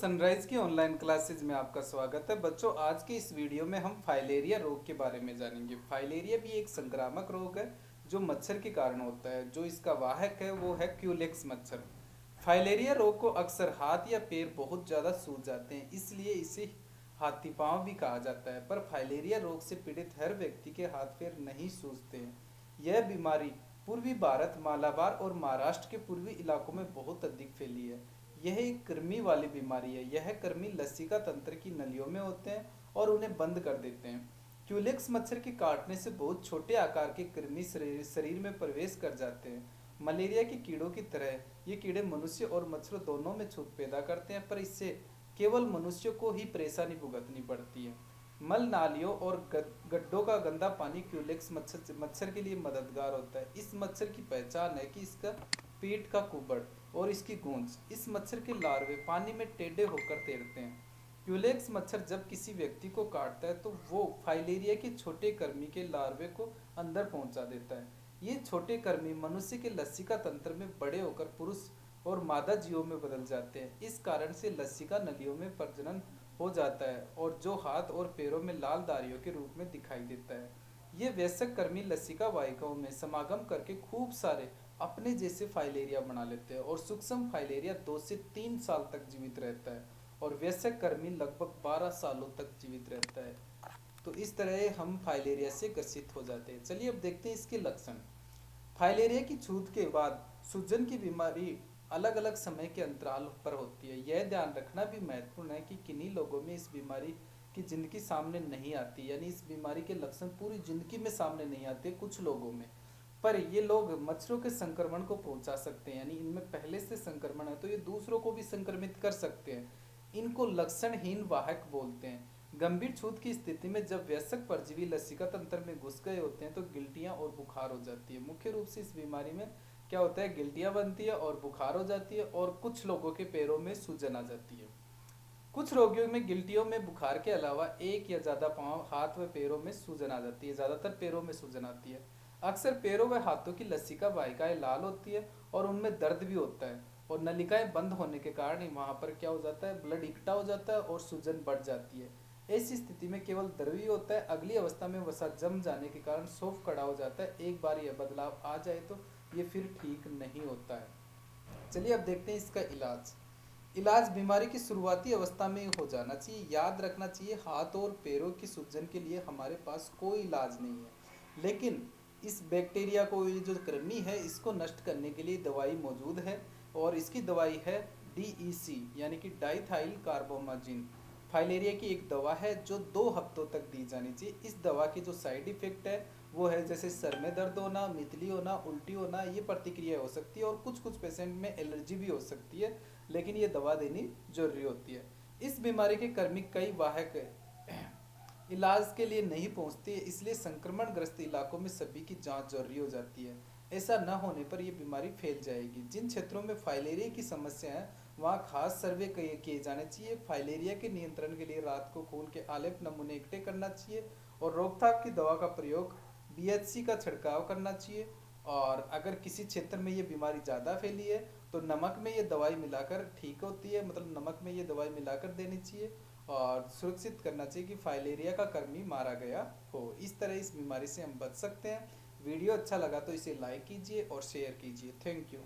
Sunrise की online classes में आपका स्वागत है बच्चों। आज के इस वीडियो में हम फाइलेरिया रोग के बारे में जानेंगे। फाइलेरिया भी एक संक्रामक रोग है जो मच्छर के कारण होता है। जो इसका वाहक है वो है क्यूलेक्स मच्छर। फाइलेरिया रोग को अक्सर हाथ या पैर बहुत ज़्यादा सूज जाते हैं, इसलिए इसे हाथी पांव भी कहा जाता है। पर फाइलेरिया रोग से पीड़ित हर व्यक्ति के हाथ पैर नहीं सूजते हैं। यह बीमारी पूर्वी भारत, मालाबार और महाराष्ट्र के पूर्वी इलाकों में बहुत अधिक फैली है। यह एक कृमि वाली बीमारी है। यह कृमि लसिका तंत्र की नलियों में होते हैं और उन्हें बंद कर देते हैं। क्यूलेक्स मच्छर के काटने से बहुत छोटे आकार के कृमि शरीर में प्रवेश कर जाते हैं। मलेरिया के कीड़ों की तरह ये कीड़े मनुष्य और मच्छरों दोनों में छूत पैदा करते हैं, पर इससे केवल मनुष्य को ही परेशानी भुगतनी पड़ती है। मल नालियों और गड्ढों का गंदा पानी क्यूलेक्स मच्छर के लिए मददगार होता है। इस मच्छर की पहचान है कि इसका पेट का कुबड़ और इसकी गूंज। इस मच्छर के लार्वे पानी में टेढ़े होकर तैरते हैं। क्यूलेक्स मच्छर जब किसी व्यक्ति को काटता है तो वो फाइलेरिया के छोटे कृमि के लार्वे को अंदर पहुंचा देता है। ये छोटे कृमि मनुष्य के लसिका तंत्र में बड़े होकर पुरुष और मादा जीवों में बदल जाते हैं। इस कारण से लसिका नलियों में प्रजनन हो जाता है और जो हाथ और पैरों में लाल दारियों के रूप में दिखाई देता है। ये वयस्क कृमि लसिका वाहिकाओं में समागम करके खूब सारे अपने जैसे फाइलेरिया बना लेते हैं और सूक्ष्म फाइलेरिया 2 से 3 साल तक जीवित रहता है और वयस्क कृमि लगभग 12 सालों तक जीवित रहता है। तो इस तरह हम फाइलेरिया से ग्रसित हो जाते हैं। चलिए अब देखते हैं इसके लक्षण। फाइलेरिया की छूत के बाद सूजन की बीमारी अलग अलग समय के अंतराल पर होती है। यह ध्यान रखना भी महत्वपूर्ण है कि किन्हीं लोगों में इस बीमारी की जिंदगी सामने नहीं आती, यानी इस बीमारी के लक्षण पूरी जिंदगी में सामने नहीं आते कुछ लोगों में। पर ये लोग मच्छरों के संक्रमण को पहुंचा सकते हैं, यानी इनमें पहले से संक्रमण है तो ये दूसरों को भी संक्रमित कर सकते हैं। इनको लक्षणहीन वाहक बोलते हैं। गंभीर छूत की स्थिति में जब वयस्क परजीवी लसिका तंत्र में घुस गए होते हैं तो गिल्टियां और बुखार हो जाती है। मुख्य रूप से इस बीमारी में क्या होता है, गिल्टियां बनती है और बुखार हो जाती है और कुछ लोगों के पैरों में सूजन आ जाती है। कुछ रोगियों में गिल्टियों में बुखार के अलावा एक या ज्यादा पांव, हाथ व पैरों में सूजन आ जाती है। ज्यादातर पैरों में सूजन आती है। अक्सर पैरों व हाथों की लसिका वाहिकाएं लाल होती है और उनमें दर्द भी होता है और नलिकाएं बंद होने के कारण ही वहां पर क्या हो जाता है, ब्लड इकट्ठा हो जाता है और सूजन बढ़ जाती है। ऐसी स्थिति में केवल द्रव ही होता है। अगली अवस्था में वसा जम जाने के कारण सौंफ कड़ा हो जाता है। एक बार यह बदलाव आ जाए तो ये फिर ठीक नहीं होता है। चलिए अब देखते हैं इसका इलाज। इलाज बीमारी की शुरुआती अवस्था में हो जाना चाहिए। याद रखना चाहिए, हाथ और पैरों की सूजन के लिए हमारे पास कोई इलाज नहीं है, लेकिन इस बैक्टीरिया को, ये जो कृमि है, इसको नष्ट करने के लिए दवाई मौजूद है और इसकी दवाई है DEC यानी कि डाइथाइल कार्बोमाजिन। फाइलेरिया की एक दवा है जो 2 हफ्तों तक दी जानी चाहिए। इस दवा के जो साइड इफेक्ट है वो है जैसे सर में दर्द होना, मितली होना, उल्टी होना, ये प्रतिक्रिया हो सकती है और कुछ कुछ पेशेंट में एलर्जी भी हो सकती है, लेकिन ये दवा देनी जरूरी होती है। इस बीमारी के कर्मी कई वाहक इलाज के लिए नहीं पहुंचती है, इसलिए संक्रमण ग्रस्त इलाकों में सभी की जांच जरूरी हो जाती है। ऐसा न होने पर यह बीमारी फैल जाएगी। जिन क्षेत्रों में फाइलेरिया की समस्या है वहाँ खास सर्वे किए जाने चाहिए। फाइलेरिया के नियंत्रण के लिए रात को खून के आलेप नमूने इकट्ठे करना चाहिए और रोकथाम की दवा का प्रयोग BHC का छिड़काव करना चाहिए। और अगर किसी क्षेत्र में ये बीमारी ज़्यादा फैली है तो नमक में ये दवाई मिलाकर ठीक होती है, मतलब नमक में ये दवाई मिलाकर देनी चाहिए और सुरक्षित करना चाहिए कि फाइलेरिया का कृमि मारा गया हो। इस तरह इस बीमारी से हम बच सकते हैं। वीडियो अच्छा लगा तो इसे लाइक कीजिए और शेयर कीजिए। Thank you.